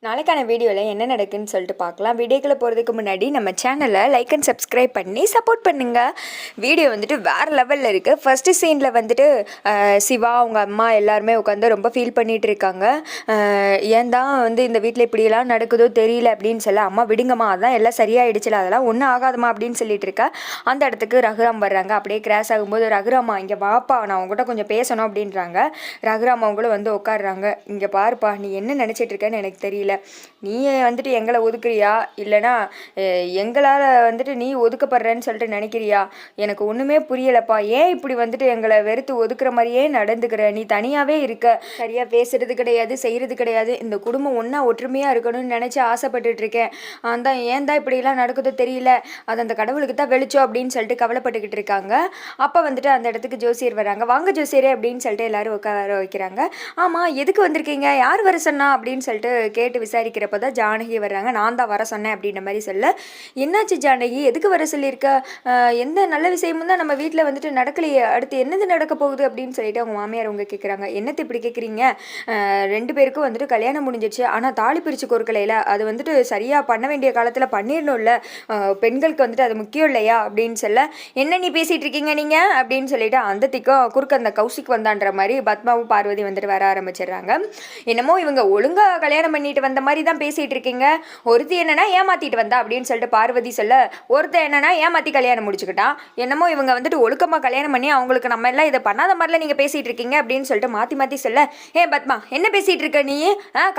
நாளைக்கான வீடியோவில் என்ன நடக்குன்னு சொல்லிட்டு பார்க்கலாம். வீடியோக்குள்ளே போகிறதுக்கு முன்னாடி நம்ம சேனலை லைக் அண்ட் சப்ஸ்கிரைப் பண்ணி சப்போர்ட் பண்ணுங்கள். வீடியோ வந்துட்டு வேறு லெவலில் இருக்குது. ஃபஸ்ட்டு சீனில் வந்துட்டு சிவா அவங்க அம்மா எல்லாருமே உட்காந்து ரொம்ப ஃபீல் பண்ணிகிட்டு இருக்காங்க. ஏன் தான் வந்து இந்த வீட்டில் இப்படியெல்லாம் நடக்குதோ தெரியல அப்படின்னு சொல்ல, அம்மா விடுங்கம்மா, அதான் எல்லாம் சரியாயிடுச்சுல, அதெல்லாம் ஒன்றும் ஆகாதம்மா அப்படின்னு சொல்லிட்டு இருக்கா. அந்த இடத்துக்கு ரகுராம் வர்றாங்க. அப்படியே கிராஷ் ஆகும்போது, ரகுராமா இங்கே வாப்பா, நான் அவங்ககிட்ட கொஞ்சம் பேசணும் அப்படின்றாங்க. ரகுராம் அவங்களும் வந்து உட்காடுறாங்க. இங்கே பாருப்பா, நீ என்ன நினச்சிட்டு இருக்கேன்னு எனக்கு தெரியல. நீ வந்துட்டு எங்களை ஒதுக்குறியா, இல்லைனா எங்களால் வந்துட்டு நீ ஒதுக்கப்படுறேன்னு சொல்லிட்டு நினைக்கிறியா? எனக்கு ஒன்றுமே புரியலப்பா. ஏன் இப்படி வந்துட்டு எங்களை வெறுத்து ஒதுக்குற மாதிரியே நடந்துக்கிற? நீ தனியாகவே இருக்க, சரியாக பேசுறது கிடையாது, செய்கிறது கிடையாது. இந்த குடும்பம் ஒன்றா ஒற்றுமையாக இருக்கணும்னு நினச்சி ஆசைப்பட்டுட்டு இருக்கேன். தான் ஏன் தான் இப்படிலாம் நடக்குதோ தெரியல, அது அந்த கடவுளுக்கு தான் வெளிச்சம் அப்படின்னு சொல்லிட்டு கவலைப்பட்டுக்கிட்டு இருக்காங்க. அப்போ வந்துட்டு அந்த இடத்துக்கு ஜோசியர் வராங்க. வாங்க ஜோசியரே அப்படின்னு சொல்லிட்டு எல்லாரும் உட்கார வைக்கிறாங்க. ஆமாம், எதுக்கு வந்திருக்கீங்க, யார் வர சொன்னா அப்படின்னு சொல்லிட்டு கேட்டு விசாரிக்கிறப்ப தான் ஜானகி வர்றாங்க. நான் தான் வர சொன்னேன் அப்படின்ற மாதிரி சொல்ல, என்னாச்சு ஜானகி, எதுக்கு வர சொல்லியிருக்க? எந்த நல்ல விஷயமும் தான் நம்ம வீட்டில் வந்துட்டு நடக்கலையே, அடுத்து என்னது நடக்க போகுது அப்படின்னு சொல்லிட்டு அவங்க மாமியார் அவங்க கேட்குறாங்க. என்னத்தை இப்படி கேட்குறீங்க? 2 பேருக்கும் வந்துட்டு கல்யாணம் முடிஞ்சிச்சு, ஆனால் தாலி பிரித்து கொடுக்கலையில, அது வந்துட்டு சரியாக பண்ண வேண்டிய காலத்தில் பண்ணிடணும்ல, பெண்களுக்கு வந்துட்டு அது முக்கியம் இல்லையா அப்படின்னு சொல்ல, என்ன நீ பேசிகிட்டு இருக்கீங்க நீங்கள் அப்படின்னு சொல்லிட்டு அந்த திக்கம் குறுக்க அந்த கௌசிக் வந்தான்ற மாதிரி பத்மாவும் பார்வதி வந்துட்டு வர ஆரம்பிச்சிடுறாங்க. என்னமோ இவங்க ஒழுங்காக கல்யாணம் பண்ணிட்டு வந்த மாதிரி தான் பேசிகிட்டு இருக்கீங்க. ஒருத்தி என்னன்னா ஏமாற்றிட்டு வந்தா அப்படின்னு சொல்லிட்டு பார்வதி சொல்ல, ஒருத்தர் என்னன்னா ஏமாற்றி கல்யாணம் முடிச்சுக்கிட்டான். என்னமோ இவங்க வந்துட்டு ஒழுக்கமாக கல்யாணம் பண்ணி அவங்களுக்கு நம்ம எல்லாம் இதை பண்ணாத மாதிரிலாம் நீங்கள் பேசிகிட்டு இருக்கீங்க அப்படின்னு சொல்லிட்டு மாற்றி சொல்ல, பத்மா என்ன பேசிகிட்டு இருக்க நீ?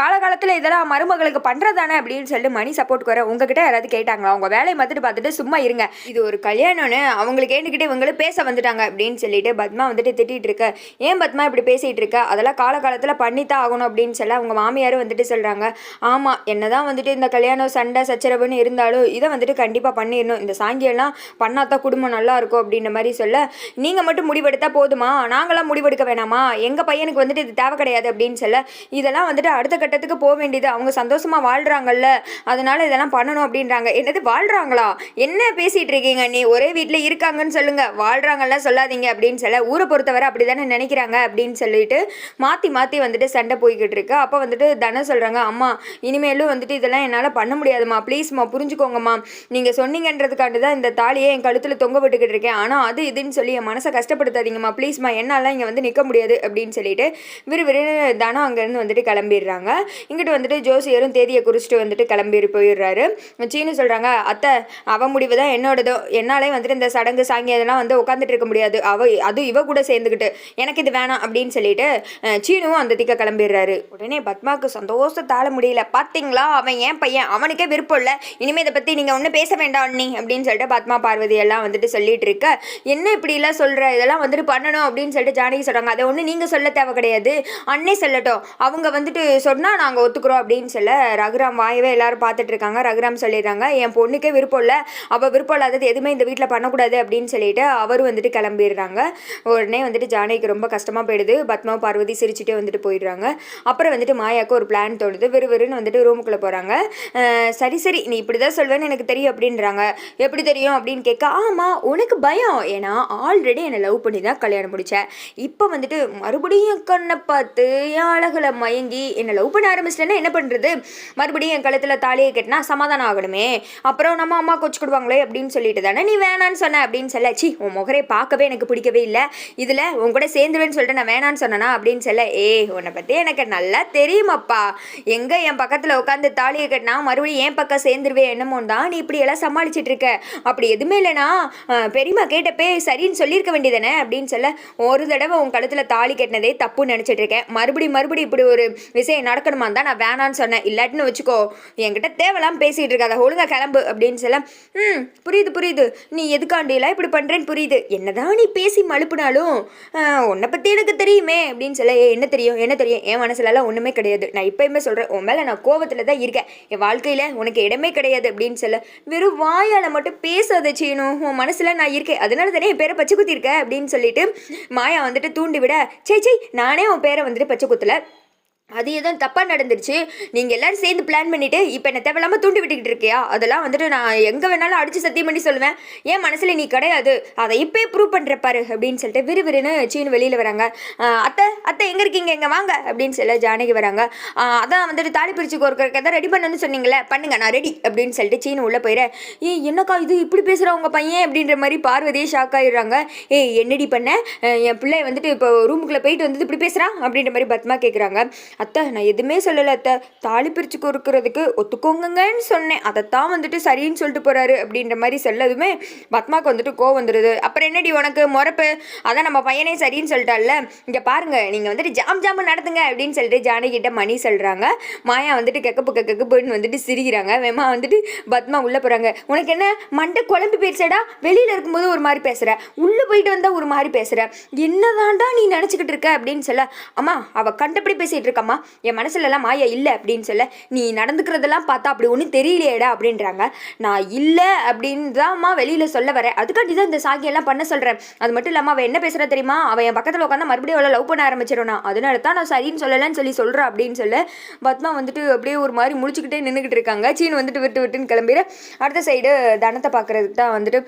காலகாலத்தில் இதெல்லாம் மருமகளுக்கு பண்ணுறதானே அப்படின்னு சொல்லிட்டு மணி சப்போர்ட் வர, உங்ககிட்ட யாராவது கேட்டாங்களா? அவங்க வேலையை பார்த்துட்டு சும்மா இருங்க, இது ஒரு கல்யாணம்னு அவங்களுக்கு கேட்டுக்கிட்டு இவங்களும் பேச வந்துட்டாங்க அப்படின்னு சொல்லிட்டு பத்மா வந்துட்டு திட்டிகிட்டு இருக்க. ஏன் பத்மா இப்படி பேசிகிட்டு இருக்க? அதெல்லாம் காலகாலத்தில் பண்ணித்தான் ஆகணும் அப்படின்னு சொல்ல அவங்க மாமியாரும் வந்துட்டு சொல்கிறாங்க. ஆமாம், என்னதான் வந்துட்டு இந்த கல்யாணம் சண்டை சச்சரவுன்னு இருந்தாலும் இதை வந்துட்டு கண்டிப்பாக பண்ணிடணும், இந்த சாங்கியெல்லாம் பண்ணாதான் குடும்பம் நல்லா இருக்கும் அப்படின்ற மாதிரி சொல்ல, நீங்கள் மட்டும் முடிவெடுத்தா போதுமா, நாங்களாம் முடிவெடுக்க வேணாமா, எங்கள் பையனுக்கு வந்துட்டு இது தேவை கிடையாது அப்படின்னு சொல்ல, இதெல்லாம் வந்துட்டு அடுத்த கட்டத்துக்கு போக வேண்டியது, அவங்க சந்தோஷமாக வாழ்கிறாங்கல்ல, அதனால இதெல்லாம் பண்ணணும் அப்படின்றாங்க. என்னது வாழ்கிறாங்களா? என்ன பேசிகிட்டு இருக்கீங்க நீ? ஒரே வீட்டில் இருக்காங்கன்னு சொல்லுங்கள், வாழ்கிறாங்கலாம் சொல்லாதீங்க அப்படின்னு சொல்ல, ஊரை பொறுத்தவரை அப்படி தானே நினைக்கிறாங்க அப்படின்னு சொல்லிட்டு மாற்றி வந்துட்டு சண்டை போய்கிட்டு இருக்கு. அப்போ வந்துட்டு தன சொல்கிறாங்க, அம்மா இனிமேலும் வந்துட்டு இதெல்லாம் என்னால் பண்ண முடியாதுமா, ப்ளீஸ்மா புரிஞ்சுக்கோங்கம்மா, நீங்கள் சொன்னீங்கன்றதுக்காண்டி தான் இந்த தாலியை என் கழுத்தில் தொங்க விட்டுக்கிட்டு இருக்கேன், ஆனால் அது இதுன்னு சொல்லி என் மனசை கஷ்டப்படுத்தாதீங்கம்மா ப்ளீஸ்மா, என்னால் இங்கே வந்து நிற்க முடியாது அப்படின்னு சொல்லிட்டு விறுவிறுன்னு தானம் அங்கேருந்து வந்துட்டு கிளம்பிடுறாங்க. இங்கிட்டு வந்துட்டு ஜோசியரும் தேதியை குறிச்சிட்டு வந்துட்டு கிளம்பி போயிடுறாரு. சீனு சொல்கிறாங்க, அத்தை அவன் முடிவு தான் என்னோடதோ, என்னாலே வந்துட்டு இந்த சடங்கு சாங்கி அதெல்லாம் வந்து உட்காந்துட்டு இருக்க முடியாது, அது இவ கூட சேர்ந்துக்கிட்டு எனக்கு இது வேணாம் அப்படின்னு சொல்லிட்டு சீனுவும் அந்த திக்க கிளம்பிடுறாரு. உடனே பத்மாவுக்கு சந்தோஷத்தால முடியல. பார்த்தீங்களா, அவன் ஏன் பையன், அவனுக்கே விருப்பம் இல்லை, இனிமேல் இதை பற்றி நீங்கள் ஒன்றும் பேச வேண்டாம் நீ அப்படின்னு சொல்லிட்டு பத்மா பார்வதி எல்லாம் வந்துட்டு சொல்லிட்டு இருக்க. என்ன இப்படிலாம் சொல்கிற, இதெல்லாம் வந்துட்டு பண்ணணும் அப்படின்னு சொல்லிட்டு ஜானகி சொல்கிறாங்க. அதை ஒன்று நீங்கள் சொல்ல தேவை கிடையாது, அண்ணே சொல்லட்டும், அவங்க வந்துட்டு சொன்னால் நாங்கள் ஒத்துக்குறோம் அப்படின்னு சொல்ல, ரகுராம் வாயவே எல்லாரும் பார்த்துட்டு இருக்காங்க. ரகுராம் சொல்லிடுறாங்க, என் பொண்ணுக்கே விருப்பம் இல்லை, அவள் விருப்பம் இல்லாதது எதுவுமே இந்த வீட்டில் பண்ணக்கூடாது அப்படின்னு சொல்லிட்டு அவரும் வந்துட்டு கிளம்பிடுறாங்க. உடனே வந்துட்டு ஜானகிக்கு ரொம்ப கஷ்டமாக போயிடுது. பத்மா பார்வதி சிரிச்சுட்டே வந்துட்டு போயிடுறாங்க. அப்புறம் வந்துட்டு மாயாவுக்கு ஒரு பிளான் தோணுது. விறுவிறுன்னு வந்துட்டு ரூமுக்குள்ளே போகிறாங்க. சரி நீ இப்படி தான் சொல்வேன்னு எனக்கு தெரியும் அப்படின்றாங்க. எப்படி தெரியும் அப்படின்னு கேட்க, ஆமாம் உனக்கு பயம், ஏன்னா ஆல்ரெடி என்னை லவ் பண்ணி தான் கல்யாணம் முடித்தேன், இப்போ வந்துட்டு மறுபடியும் கண்ணை பார்த்து என் அழகில் மயங்கி என்னை லவ் பண்ண ஆரம்பிச்சிட்டேன்னா என்ன பண்ணுறது, மறுபடியும் என் கழுத்தில் தாலியை கட்டினா சமாதானம் ஆகணுமே, அப்புறம் நம்ம அம்மா கொச்சுக்கிடுவாங்களே அப்படின்னு சொல்லிட்டு தானே நீ வேணான்னு சொன்ன அப்படின்னு சொல்ல, சி உன் முகரை பார்க்கவே எனக்கு பிடிக்கவே இல்லை, இதில் உன் கூட சேர்ந்துருவேன்னு சொல்லிட்டு நான் வேணான்னு சொன்னேனா அப்படின்னு சொல்ல, உன்னை பற்றி எனக்கு நல்லா தெரியுமாப்பா, எங்கே என் பக்கத்தில் உட்காந்து தாலியை கட்டினா மறுபடியும் என் பக்கம் சேர்ந்துருவே என்னமோ தான் நீ இப்படி எல்லாம் சமாளிச்சுட்டு இருக்க, அப்படி எதுவுமே இல்லைனா பெரியம்மா கேட்டப்பே சரின்னு சொல்லியிருக்க வேண்டியதானே அப்படின்னு சொல்ல, ஒரு தடவை உன் கழுத்தில் தாலி கட்டினதே தப்புன்னு நினச்சிட்டு இருக்கேன், மறுபடியும் இப்படி ஒரு விஷயம் நடக்கணுமா தான் நான் வேணான்னு சொன்னேன், இல்லாட்டின்னு வச்சுக்கோ என்கிட்ட தேவைலாம் பேசிகிட்டு இருக்காத, ஒழுங்கா கிளம்பு அப்படின்னு சொல்ல, புரியுது நீ எதுக்காண்டிலாம் இப்படி பண்ணுறேன்னு புரியுது, என்னதான் நீ பேசி மழுப்புனாலும் உன்னை பற்றி எனக்கு தெரியுமே அப்படின்னு சொல்ல, என்ன தெரியும் என் மனசுலலாம் ஒன்றுமே கிடையாது, நான் இப்போயுமே சொல்கிறேன், உன் மேலே நான் கோவத்தில் தான் இருக்கேன், என் வாழ்க்கையில் உனக்கு இடமே கிடையாது அப்படின்னு சொல்ல, வெறும் வாயால் மட்டும் பேசாத சீனு, உன் மனசில் நான் இருக்கேன், அதனால தானே என் பேரை பச்சை குத்திருக்கேன் அப்படின்னு சொல்லிட்டு மாயா வந்துட்டு தூண்டி விட, சே நானே உன் பேரை வந்துட்டு பச்சை குத்தலை, அது எதுவும் தப்பாக நடந்துருச்சு. நீங்கள் எல்லோரும் சேர்ந்து பிளான் பண்ணிவிட்டு இப்போ என்ன தேவையில்லாமல் தூண்டி விட்டுக்கிட்டு இருக்கியா? அதெல்லாம் வந்துட்டு நான் எங்கே வேணாலும் அடித்து சத்தியம் பண்ணி சொல்லுவேன். ஏன் மனசில் நீ கிடையாது, அதை இப்போயே ப்ரூவ் பண்ணுற பாரு அப்படின்னு சொல்லிட்டு விறுவிறுன்னு சீனு வெளியில் வராங்க. அத்தை அத்தை எங்கே இருக்கீங்க, இங்கே வாங்க அப்படின்னு சொல்ல ஜானகி வராங்க. அதான் வந்துட்டு தாலி பிரித்து கோர்க்கறதுக்கு எதாவது ரெடி பண்ணணும்னு சொன்னீங்களே, பண்ணுங்க நான் ரெடி அப்படின்னு சொல்லிட்டு சீனு உள்ளே போயிடுறேன். என்னக்கா இது இப்படி பேசுகிறா உங்கள் பையன் அப்படின்ற மாதிரி பார்வதியே ஷாக் ஆகிடுறாங்க. என்னடி பண்ண, என் பிள்ளை வந்துட்டு இப்போ ரூமுக்குள்ளே போயிட்டு வந்துட்டு இப்படி பேசுகிறான் அப்படின்ற மாதிரி பத்மா கேட்குறாங்க. அத்தை நான் எதுவுமே சொல்லலை அத்தை, தாலி பிரித்து கொடுக்கறதுக்கு ஒத்துக்கோங்கன்னு சொன்னேன், அதைத்தான் வந்துட்டு சரின்னு சொல்லிட்டு போகிறாரு அப்படின்ற மாதிரி சொல்லதுமே பத்மாவுக்கு வந்துட்டு கோவம் வந்துடுது. அப்புறம் என்னடி உனக்கு முறப்பு, அதான் நம்ம பையனே சரின்னு சொல்லிட்டால, இங்கே பாருங்கள் நீங்கள் வந்துட்டு ஜாம் நடத்துங்க அப்படின்னு சொல்லிட்டு ஜானகிட்ட மணி சொல்கிறாங்க. மாயா வந்துட்டு கெக்கப்புன்னு வந்துட்டு சிரிக்கிறாங்க. வேமா வந்துட்டு பத்மா உள்ளே போகிறாங்க. உனக்கு என்ன மண்டை குழம்பு பேசுறடா, வெளியில் இருக்கும்போது ஒரு மாதிரி பேசுகிற, உள்ளே போயிட்டு வந்தால் ஒரு மாதிரி பேசுகிற, என்னதான்டா நீ நினச்சிக்கிட்டு இருக்க அப்படின்னு சொல்ல, அம்மா அவள் கண்டபடி பேசிகிட்டு இருக்கம்மா, என் மனசுலலாம் மாயா இல்லை அப்படின்னு சொல்ல, நீ நடந்துக்கிறதெல்லாம் பார்த்தா அப்படி ஒன்றும் தெரியலையேடா அப்படின்றாங்க. நான் இல்லை அப்படின்னு தான்மா வெளியில் சொல்ல வரேன், அதுக்காண்டி தான் இந்த சாகியெல்லாம் பண்ண சொல்கிறேன். அது மட்டும் இல்லாமல் அவள் என்ன பேசுகிறா தெரியுமா, அவள் என் பக்கத்தில் உட்காந்து மறுபடியும் அவளை லவ் பண்ண ஆரம்பிச்சிடணும், அதனால தான் நான் சரின்னு சொல்லலைன்னு சொல்கிறேன் அப்படின்னு சொல்ல பத்மா வந்துட்டு அப்படியே ஒரு மாதிரி முடிச்சுக்கிட்டே நின்றுக்கிட்டு இருக்காங்க. சீன் வந்துட்டு விட்டுன்னு கிளம்பிட. அடுத்த சைடு தனத்தை பார்க்குறதுக்கு தான் வந்துட்டு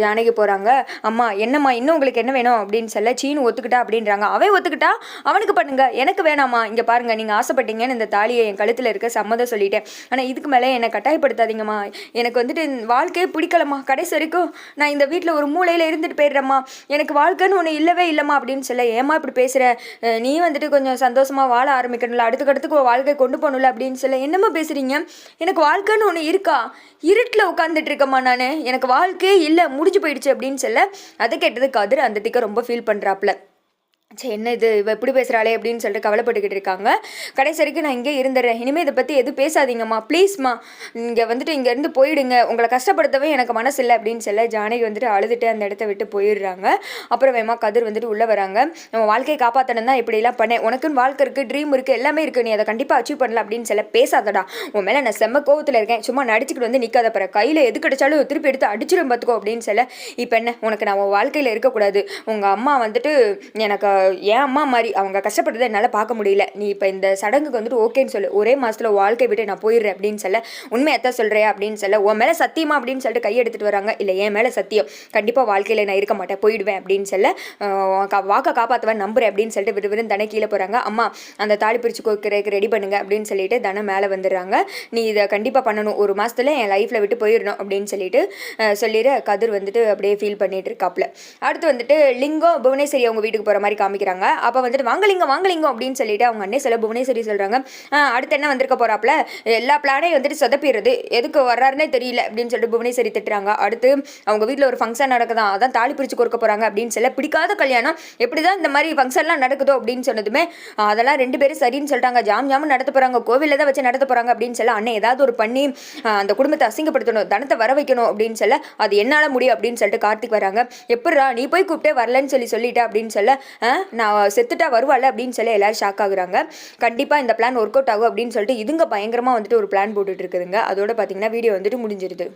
ஜானகி போகிறாங்க. அம்மா என்னம்மா இன்னும் உங்களுக்கு என்ன வேணும் அப்படின்னு சொல்ல சீனு ஒத்துக்கிட்டா அப்படின்றாங்க. அவன் ஒத்துக்கிட்டா அவனுக்கு பண்ணுங்க, எனக்கு வேணாமா, இங்கே பாருங்க நீங்கள் ஆசைப்பட்டீங்கன்னு இந்த தாலியை என் கழுத்தில் இருக்க சம்மதம் சொல்லிட்டேன், ஆனால் இதுக்கு மேலே என்னை கட்டாயப்படுத்தாதீங்கம்மா, எனக்கு வந்துட்டு வாழ்க்கையே பிடிக்கலம்மா, கடைசி வரைக்கும் நான் இந்த வீட்டில் ஒரு மூலையில் இருந்துட்டு போயிடுறேம்மா, எனக்கு வாழ்க்கைன்னு ஒன்று இல்லவே இல்லைம்மா அப்படின்னு சொல்ல, ஏமா இப்படி பேசுகிற, நீ வந்துட்டு கொஞ்சம் சந்தோஷமாக வாழ ஆரம்பிக்கணும்ல, அடுத்துக்கடுத்துக்கு வாழ்க்கை கொண்டு போகணும்ல அப்படின்னு சொல்ல, என்னம்மா பேசுகிறீங்க, எனக்கு வாழ்க்கைன்னு ஒன்று இருக்கா, இருட்டில் உட்காந்துட்டு இருக்கம்மா நான், எனக்கு வாழ்க்கையே இல்லை முடிஞ்சு போயிடுச்சு அப்படின்னு சொல்ல, அதை கேட்டது கதிர் அந்த திக்க ரொம்ப ஃபீல் பண்ணுறாப்புல. சரி என்ன இது இவ எப்படி பேசுகிறாளே அப்படின்னு சொல்லிட்டு கவலைப்பட்டுக்கிட்டு இருக்காங்க. கடைசி வரைக்கும் நான் இங்கே இருந்துடுறேன், இனிமேல் இதை பற்றி எதுவும் பேசாதீங்கம்மா ப்ளீஸ்மா, இங்கே வந்துட்டு இங்கேருந்து போயிடுங்க, உங்களை கஷ்டப்படுத்தவே எனக்கு மனசு இல்லை அப்படின்னு சொல்ல ஜானகி வந்துட்டு அழுதுட்டு அந்த இடத்த விட்டு போயிடுறாங்க. அப்புறம் வேமா கதிர் வந்துட்டு உள்ளே வராங்க. நம்ம வாழ்க்கையை காப்பாற்றணும் தான் இப்படிலாம் பண்ணேன், உனக்குன்னு வாழ்க்கை இருக்குது, ட்ரீம் இருக்குது, எல்லாமே இருக்குது, நீ அதை கண்டிப்பாக அச்சீவ் பண்ணல அப்படின்னு சொல்ல, பேசாதடா உன் மேலே நான் செம்ம கோவத்தில் இருக்கேன், சும்மா நடிச்சுக்கிட்டு வந்து நிற்காத பிற கையில் எது கிடைச்சாலும் திருப்பி எடுத்து அடிச்சிடும் பார்த்துக்கோ அப்படின்னு சொல்ல, இப்போ என்ன உனக்கு நான் உன் வாழ்க்கையில் இருக்கக்கூடாது, உங்கள் அம்மா வந்துட்டு எனக்கு என் அம்மா மாதிரி அவங்க கஷ்டப்பட்டதை என்னால் பார்க்க முடியல, நீ இப்போ இந்த சடங்குக்கு வந்துட்டு ஓகேன்னு சொல்லு, ஒரே மாதத்தில் வாழ்க்கை விட்டு நான் போயிடுறேன் அப்படின்னு சொல்ல, உண்மையத்தான் சொல்கிறியா அப்படின்னு சொல்ல, உன் மேலே சத்தியமா அப்படின்னு சொல்லிட்டு கையை எடுத்துகிட்டு வராங்க. இல்லை என் மேலே சத்தியம், கண்டிப்பாக வாழ்க்கையில் நான் இருக்க மாட்டேன், போயிடுவேன் அப்படின்னு சொல்ல, வாக்கை காப்பாற்றுவேன் நம்புறேன் அப்படின்னு சொல்லிட்டு விறுவிறுன்னு தன கீழே போகிறாங்க. அம்மா அந்த தாலி பிரித்து கோக்கிறதுக்கு ரெடி பண்ணுங்க அப்படின்னு சொல்லிட்டு தன மேலே வந்துடுறாங்க. நீ இதை கண்டிப்பாக பண்ணணும், ஒரு மாதத்தில் என் லைஃப்பில் விட்டு போயிடணும் அப்படின்னு சொல்லிட்டு சொல்லிடு. கதிர் வந்துட்டு அப்படியே ஃபீல் பண்ணிட்டு இருக்காப்புல. அடுத்து வந்துட்டு லிங்கம் புவனேஸ்வரி அவங்க வீட்டுக்கு போகிற மாதிரி காமிக்கிறாங்க. அப்போ வந்துட்டு வாங்கலிங்க அப்படின்னு சொல்லிட்டு அவங்க அண்ணே சொல்ல புவனேஸ்வரி சொல்கிறாங்க, அடுத்து என்ன வந்திருக்க போகிறாப்புல, எல்லா பிளானையும் வந்துட்டு சொதப்பிடுறது, எதுக்கு வர்றாருன்னே தெரியல அப்படின்னு சொல்லிட்டு புவனேஸ்வரி திட்டுறாங்க. அடுத்து அவங்க வீட்டில் ஒரு ஃபங்க்ஷன் நடக்குதான், அதான் தாலி பிரித்து கொடுக்க போகிறாங்க அப்படின்னு சொல்ல, பிடிக்காத கல்யாணம் எப்படி தான் இந்த மாதிரி ஃபங்க்ஷன்லாம் நடக்குதோ அப்படின்னு சொன்னதுமே அதெல்லாம் 2 பேரும் சரின்னு சொல்லிட்டாங்க, ஜாம் நடத்த போகிறாங்க, கோவிலில் தான் வச்சு நடத்த போகிறாங்க அப்படின்னு சொல்ல, அண்ணே ஏதாவது ஒரு பண்ணி அந்த குடும்பத்தை அசிங்கப்படுத்தணும், தனத்தை வர வைக்கணும் அப்படின்னு சொல்ல, அது என்னால் முடியும் அப்படின்னு சொல்லிட்டு கார்த்திக் வராங்க. எப்படா நீ போய் கூப்பிட்டே வரலன்னு சொல்லிட்டா அப்படின்னு சொல்ல, நான் செத்துட்டா வருவாள் அப்படின்னு சொல்லி எல்லாரும் ஷாக் ஆகுறாங்க. கண்டிப்பாக இந்த பிளான் ஒர்க் அவுட் ஆகும் அப்படின்னு சொல்லிட்டு இதுங்க பயங்கரமாக வந்துட்டு ஒரு பிளான் போட்டுட்டு இருக்குதுங்க. அதோட பார்த்தீங்கன்னா வீடியோ வந்துட்டு முடிஞ்சிருது.